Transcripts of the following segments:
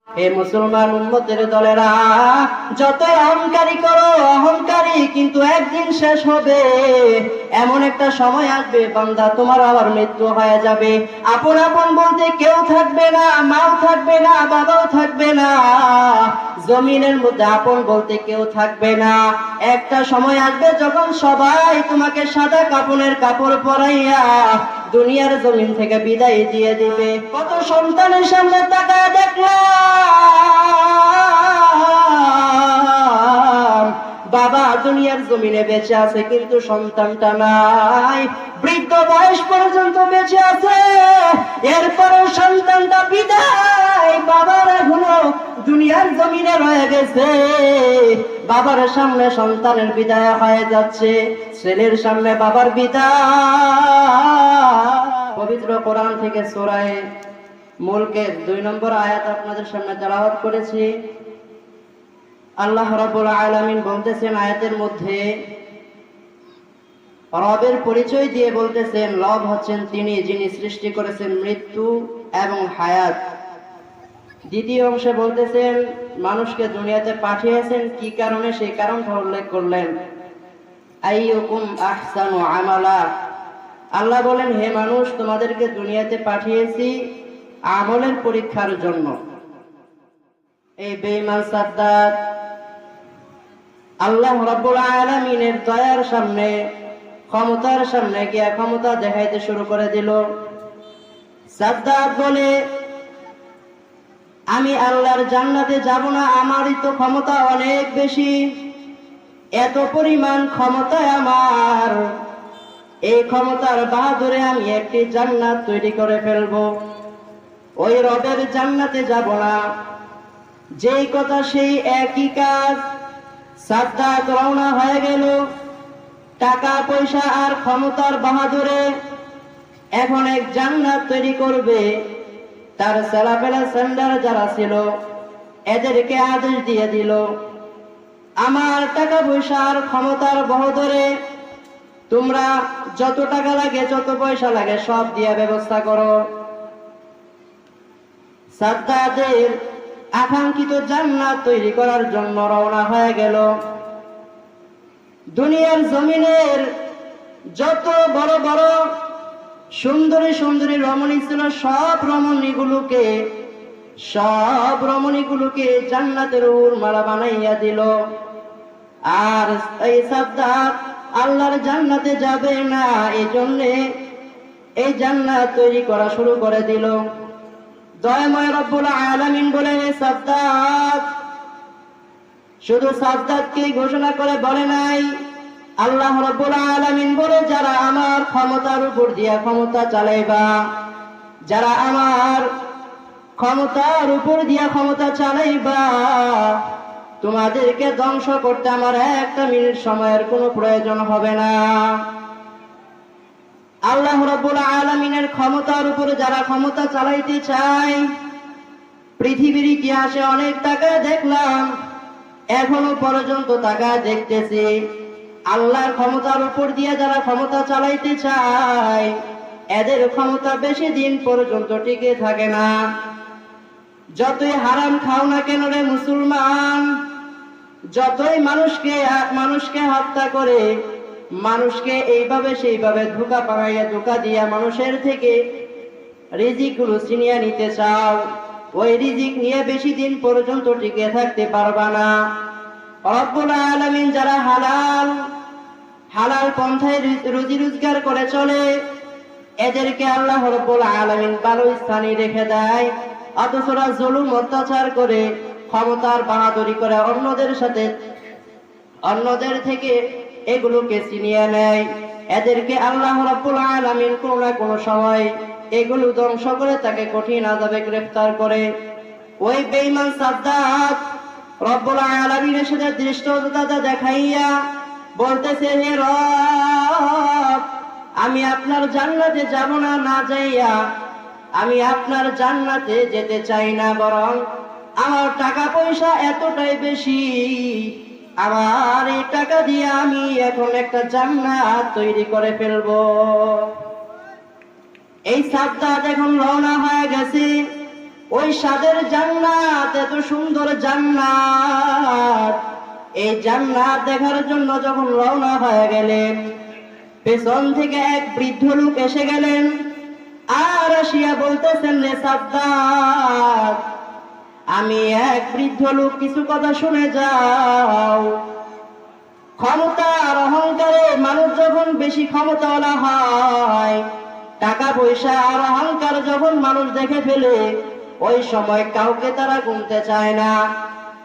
হে মুসলমান উম্মতের দলেরা, যতই অহংকারী করো অহংকারী কিন্তু একদিন শেষ হবে। এমন একটা সময় আসবে বান্দা তোমার আবার মৃত্যু হয়ে যাবে, আপন আপন বলতে কেউ থাকবে না, মাও থাকবে না, বাবাও থাকবে না, জমিনের মধ্যে আপন বলতে কেউ থাকবে না। একটা সময় আসবে যখন সবাই তোমাকে সাদা কাপড়ের কাপড় পরাইয়া দুনিয়ার জমিন থেকে বিদায় দিয়ে দিবে। কত সন্তানের সামনে তাকায় দেখলাম বাবা দুনিয়ার জমিনে বেঁচে আছে কিন্তু সন্তানটা নাই, বৃদ্ধ বয়স পর্যন্ত বেঁচে আছে, এরপরও সন্তানটা বিদায়, বাবার এখনো দুনিয়ার জমিনে রয়ে গেছে। বাবার সামনে সন্তানের বিদায় হয়ে যাচ্ছে, ছেলের সামনে বাবার বিদায়। পবিত্র কোরআন থেকে সূরা মুলকের 2 নম্বর আয়াত আপনাদের সামনে তেলাওয়াত করেছি। আল্লাহ রাব্বুল আলামিন বলতেছেন আয়াতের মধ্যে, রবের পরিচয় দিয়ে বলতেছেন রব হচ্ছেন তিনি যিনি সৃষ্টি করেছেন মৃত্যু এবং হায়াত। দ্বিতীয় অংশে বলতেছেন মানুষকে দুনিয়াতে পাঠিয়েছেন কি কারণে, সেই কারণটা উল্লেখ করলেন, আইয়ুকুম আহসানু আমালা। আল্লাহ বলেন হে মানুষ তোমাদেরকে দুনিয়াতে পাঠিয়েছি আমলের পরীক্ষার জন্য। এই বেঈমান সাদ্দাত আল্লাহ রাব্বুল আলামিনের দয়ার সামনে ক্ষমতার সামনে গিয়ে ক্ষমতা দেখাইতে শুরু করে দিল। সাদ্দাত বলে আমি আল্লাহর জান্নাতে যাব না, আমারই তো ক্ষমতা অনেক বেশি, এত পরিমাণ ক্ষমতায় আমার, এই ক্ষমতার বাহাদুরে আমি একটি জান্নাত তৈরি করে ফেলবো, ওই রবের জান্নাতে যাব না। যেই কথা সেই একই কাজ। সাদ্দাত রওনা হয়ে গেল টাকা পয়সা আর ক্ষমতার বাহাদুরে, এখন এক জান্নাত তৈরি করবে। তার ছেলেপেলে সেন্ডার যারা ছিল এদেরকে আদেশ দিয়ে দিল, আমার টাকা পয়সা আর ক্ষমতার বাহাদুরে তোমরা যত টাকা লাগে যত পয়সা লাগে সব দিয়ে ব্যবস্থা করো। সাদ্দাতের আকাঙ্ক্ষিত জান্নাত তৈরি করার জন্য রওনা হয়ে গেল। দুনিয়ার জমিনের যত বড় বড় সুন্দরী সুন্দরী রমণী ছিল সব রমণীগুলোকে জান্নাতের মালা বানাইয়া দিল। আর এই সাদ্দাত আল্লাহর জান্নাতে যাবে না, এই জন্যে এই জান্নাত তৈরি করা শুরু করে দিল। দয়াময় রব্বুল আলামিন বলে সাদ্দাত, শুধু সাদ্দাতকেই ঘোষণা করে বলে নাই, আল্লাহ রব্বুল আলামিন বলে যারা আমার ক্ষমতার উপর দিয়া ক্ষমতা চালাইবা, যারা আমার ক্ষমতার উপর দিয়া ক্ষমতা চালাইবা, তোমাদেরকে ধ্বংস করতে আমার একটা মিনিট সময়ের কোনো প্রয়োজন হবে না। আল্লাহ রাব্বুল আলামিনের ক্ষমতার উপরে যারা ক্ষমতা চালাইতে চায়, পৃথিবীর ইতিহাসে অনেক টাকা দেখলাম, এখনো পর্যন্ত টাকা দেখতেছি, আল্লাহর ক্ষমতার উপর দিয়ে যারা ক্ষমতা চালাইতে চায় এদের ক্ষমতা বেশি দিন পর্যন্ত টিকে থাকে না। যতই হারাম খাও না কেন রে মুসলমান, যতই মানুষকে হত্যা করে, মানুষকে এইভাবে সেইভাবে ধোঁকা পাড়াইয়া ধোঁকা দিয়া মানুষের থেকে রিজিকগুলো ছিনিয়ে নিতে চাও, ওই রিজিক নিয়ে বেশি দিন পর্যন্ত টিকে থাকতে পারবা না। রব্বুল আলামিন যারা হালাল পন্থায় রুজি রোজগার করে চলে, এদেরকে আল্লাহ রব্বুল আলামিন ভালো স্থানে রেখে দেয়, অথচ জুলুম অত্যাচার করে ক্ষমতার বাহাদুরি করে অন্যদের থেকে এগুলোকে ছিনিয়ে নেয়, এদেরকে আল্লাহ রাব্বুল আলামিন কোনো না কোনো সময় এগুলো ধ্বংস করে তাকে কঠিন আযাবে গ্রেফতার করে। ওই বেঈমান সাদ্দাত রব্বুল আলামিনের সাথে দৃষ্টতা দেখাইয়া বলতেছে, হে রব, আমি আপনার জান্নাতে যাব না, না যাইয়া আমি আপনার জান্নাতে যেতে চাই না, বরং আমার টাকা পয়সা এতটাই বেশি, আমার এই টাকা দিয়ে আমি এখন একটা জান্নাত তৈরি করে ফেলবো। এই সাদ্দাত এখন রওনা হয়ে গেছে ওই সাদের জান্নাতের এত সুন্দর জান্নাত, এই জান্নাত দেখার জন্য যখন রওনা হয়ে গেলেন, পেছন থেকে এক বৃদ্ধ লোক এসে গেলেন আর আসিয়া বলতেছেন, রে সাদ্দাত, আমি এক বৃদ্ধ লোক, কিছু কথা শুনে যাও। ক্ষমতা আর অহংকারে মানুষ যখন বেশি ক্ষমতাওয়ালা হয়, টাকা পয়সা আর অহংকার যখন মানুষ দেখে ফেলে, ওই সময় কাউকে তারা গুনতে চায় না।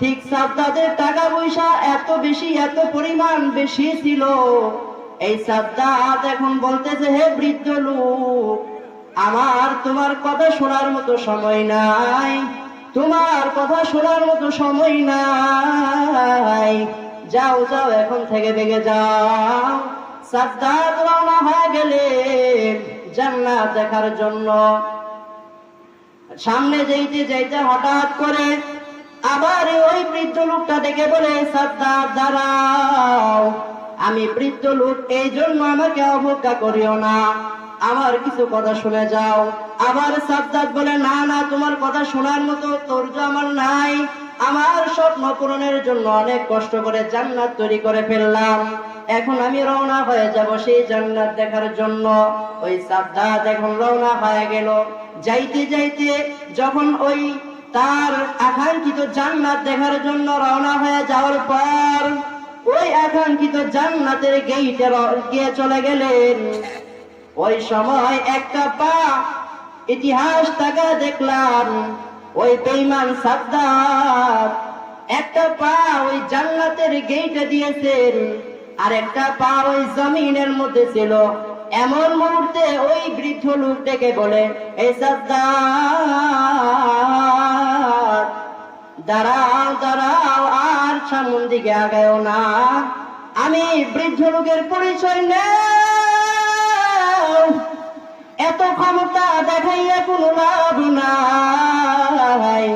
ঠিক সাদ্দাতের টাকা পয়সা এত বেশি, এত পরিমাণ বেশি ছিল। এই সাদ্দাত এখন বলতেছে, হে বৃদ্ধ লোক, আমার তোমার কথা শোনার মতো সময় নাই, তোমার কথা শোনার মতো সময় নাই, যাও যাও, এখন থেকে ভেগে যাও। সাদ্দাত রওনা হয়ে গেলেন জান্নাত দেখার জন্য। সামনে যাইতে যাইতে হঠাৎ করে আবার ওই বৃদ্ধ লোকটা ডেকে বলে, সাদ্দাত দাঁড়াও, আমি বৃদ্ধ লোক, এই জন্য আমাকে অবজ্ঞা করিও না, আমার কিছু কথা শুনে যাও। আবার সাদ্দাত বলে, না না, তোমার কথা শোনার মতো ধৈর্য আমার নাই, আমার স্বপ্ন পূরণের জন্য অনেক কষ্ট করে জান্নাত তৈরি করে ফেললাম, এখন আমি রওনা হয়ে যাব সেই জান্নাত দেখার জন্য। ওই সাদ্দাত এখন রওনা হয়ে গেল। যাইতে যাইতে যখন ওই তার আকাঙ্ক্ষিত জান্নাত দেখার জন্য রওনা হয়ে যাওয়ার পর ওই আকাঙ্ক্ষিত জান্নাতের গেইটে গিয়ে চলে গেলেন, ওই সময় একটা পা ইতিহাস তাকা দেখলাম, ওই বেঈমান সাদ্দাত একটা পা ওই জান্নাতের গেইটে দিয়েছেন, আর একটা পা ওই জমিনের মধ্যে ছিল। এমন মুহূর্তে ওই বৃদ্ধ লোক ডেকে বলে, এই সাদ্দাত, দাঁড়াও দাঁড়াও, আর সামন দিকে আগায়ও না, আমি বৃদ্ধ লোকের পরিচয় নেই, এত ক্ষমতা দেখাইয়া কোনো লাভ নাই,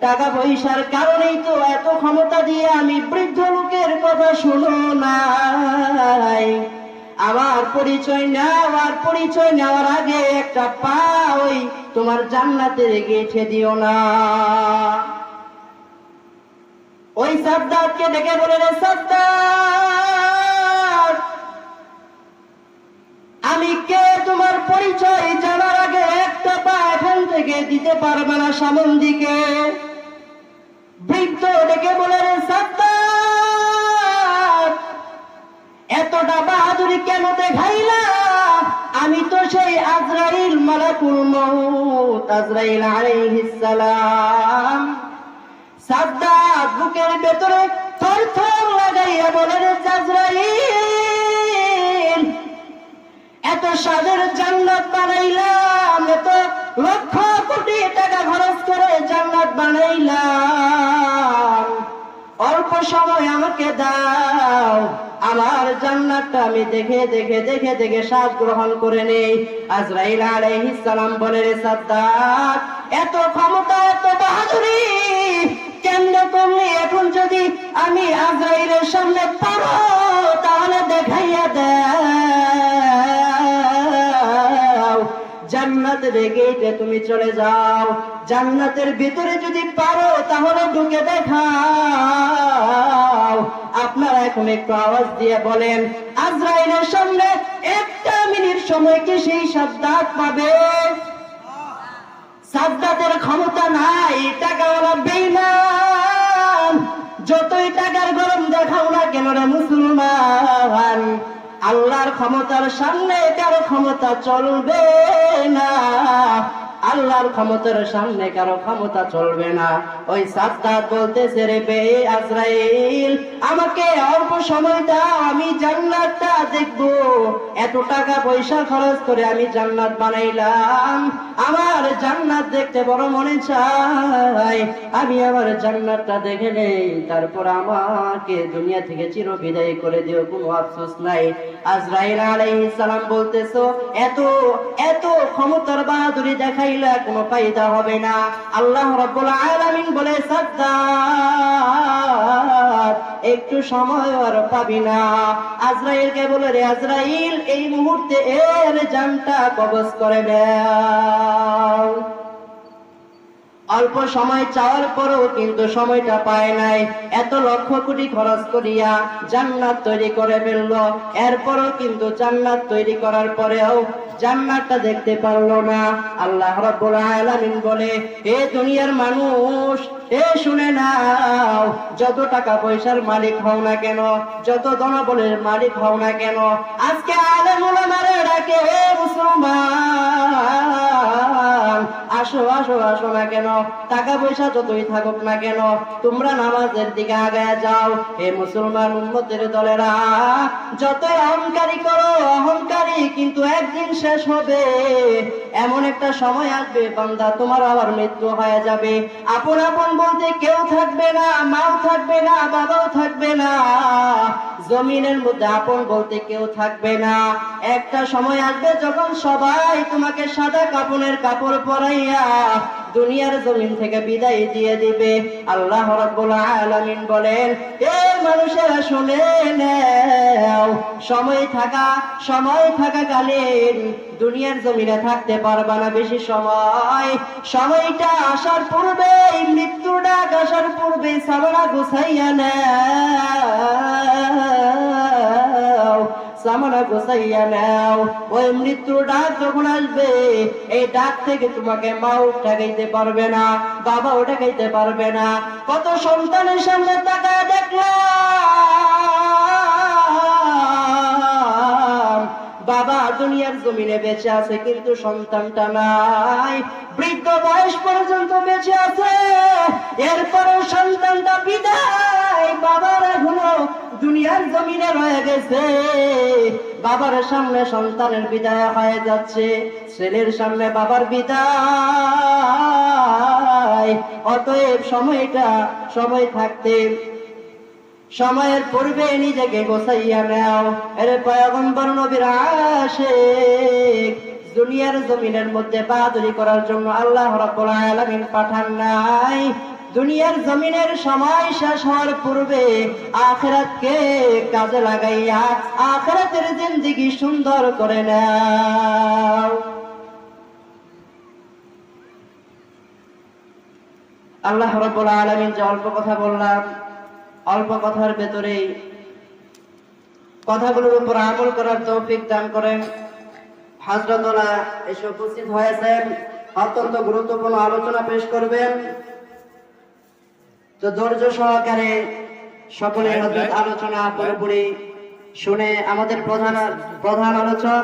টাকা পয়সার কারণেই তো এত ক্ষমতা দিয়ে আমি বৃদ্ধ লোকের কথা শুনো নাই, আমার পরিচয় নেওয়ার পরিচয় নেওয়ার আগে একটা পা ওই তোমার জান্নাতের গেছে দিও না। ওই সাদ্দাতকে ডেকে বলে, রে সাদ্দাত, আমি কে তোমার পরিচয় জানার আগে একটা পা এখান থেকে দিতে পারবে না সামন দিকে। বৃদ্ধ ডেকে বলে, রে সাদ্দাত, এতটা বাহাদুরি কেন দেখাইলা? আমি তো সেই আজরাইল, মালাকুল মউত আজরাইল আলাইহিস সালাম। সাদ্দাত বুকের ভেতরে থরথর লাগাইয়া বলে, রে আজরাইল, এত সাদের জান্নাত বানাইলাম, এত লক্ষ কোটি টাকা খরচ করে জান্নাত বানাইলাম, অল্প সময় আমাকে দাও, আমার জান্নাতটা আমি দেখে দেখে দেখে দেখে স্বাদ গ্রহণ করে নেই। আজরাইল আলাইহিস সালাম বলে, রে সাদ্দাত, এত ক্ষমতা, এত বাহাদুরি কেমনে করলি? এখন যদি আমি আজরাইলের সামনে পারো তাহলে দেখাইয়া দাও, জান্নাতের গেটে তুমি চলে যাও, জান্নাতের ভিতরে যদি পারো তাহলে ঢুকে দেখাও। আপনারা এখন একটু আওয়াজ দিয়ে বলেন, আজরাইলের সামনে একটা মিনিট সময় কি সেই সাদ্দাত পাবে? সাদ্দাতের ক্ষমতা নাই, টাকাওয়ালা বেঈমান, যতই টাকার গরম দেখাও না কেন রে মুসলমান, আল্লাহর ক্ষমতার সামনে কারো ক্ষমতা চলবে না, আল্লাহর ক্ষমতার সামনে কারো ক্ষমতা চলবে না। ওই সাদ্দাত বলতেছে, রে বে আজরাইল, আমাকে অল্প সময় দাও, আমি জান্নাতটা দেখবো, এত টাকা পয়সা খরচ করে আমি জান্নাত বানাইলাম, আমার জান্নাত দেখতে বড় মনে চাই, আমি আমার জান্নাতটা দেখে নেই, তারপর আমাকে দুনিয়া থেকে চির বিদায় করে দিও, কোনো আফসোস নাই। আজরাইল আলাইহিস সালাম বলতেছো, এত এত ক্ষমতার বাহাদুরি দেখাইলা কোনো ফায়দা হবে না। আল্লাহ রাব্বুল আলামিন বলে, সাদ্দাত, একটু সময় আর পাবি না। আজরাইলকে বলে, রে আজরাইল, এই মুহূর্তে এর জানটা কবজ করে দাও। অল্প সময় চাওয়ার পরেও কিন্তু সময়টা পায় নাই, এত লক্ষ কোটি খরচ করিয়া জান্নাত তৈরি করে ফেললো, এরপরও কিন্তু জান্নাত তৈরি করার পরেও জান্নাতটা দেখতে পারলো না। আল্লাহ রাব্বুল আলামিন বলে, এ দুনিয়ার মানুষ, এ শুনে নাও, যত টাকা পয়সার মালিক হও না কেন, যত ধনবলের মালিক হও না কেন, আজকে আলেম ওলামারে ডাকে, হে মুসলমান, আসো আসো আসো না কেন, টাকা পয়সা যতই থাকুক না কেন, তোমরা নামাজের দিকে আগায় যাও। হে মুসলমান উম্মতের দলেরা, যতই অহংকারী করো অহংকারী, কিন্তু একদিন শেষ হবে। এমন একটা সময় আসবে বান্দা, তোমার আবার মৃত্যু হয়ে যাবে, আপন আপন বলতে কেউ থাকবে না, মাও থাকবে না, বাবাও থাকবে না, জমিনের মধ্যে আপন বলতে কেউ থাকবে না। একটা সময় আসবে যখন সবাই তোমাকে সাদা কাপড়ের কাপড় পরাইয়া দুনিয়ার জমিন থেকে বিদায় দিয়ে দিবে। আল্লাহ রাব্বুল আলামিন বলেন, এ মানুষেরা শুনে নাও, সময় থাকাকালীন দুনিয়ার জমিনে থাকতে পারবা না বেশি সময়। সময়টা আসার পূর্বে, মৃত্যু ডাক আসার পূর্বে সামনা গুছাইয়া নাও, সামনা গোছাইয়া নাও। ওই মৃত্যুর ডাক যখন আসবে, এই ডাক থেকে তোমাকে মাও ঠেকাইতে পারবে না, বাবাও ঠেকাইতে পারবে না। কত সন্তানের সামনে তাকায় দেখলাম, বাবা দুনিয়ার জমিনে বেঁচে আছে কিন্তু সন্তানটা নাই, বৃদ্ধ বয়স পর্যন্ত বেঁচে আছে, এরপরও সন্তানটা বিদায়, বাবার এখনো দুনিয়ার জমিনে রয়ে গেছে। বাবার সামনে সন্তানের বিদায় হয়ে যাচ্ছে, ছেলের সামনে বাবার বিদায়। অতএব সময় থাকতে সময়ের পূর্বে নিজেকে গোছাইয়া নাও। এর পয়গম্বর নবীর আশিক, দুনিয়ার জমিনের মধ্যে বাহাদুরি করার জন্য আল্লাহ রাব্বুল আলামিন পাঠান নাই। দুনিয়ার জমিনের সময় শেষ হওয়ার পূর্বে আখিরাতকে কাজে লাগাইয়া আখিরাতের জিন্দেগি সুন্দর করে নাও। আল্লাহ রাব্বুল আলামিন যে অল্প কথা বললাম, অল্প কথার ভেতরে কথাগুলোর উপর আমল করার তৌফিক দান করেন। হযরতুল্লাহ এসে উপস্থিত হয়েছেন, অত্যন্ত গুরুত্বপূর্ণ আলোচনা পেশ করবেন। তো ধৈর্য সহকারে সকলে হযরত আলোচনা পুরোপুরি শুনে আমাদের প্রধান আলোচক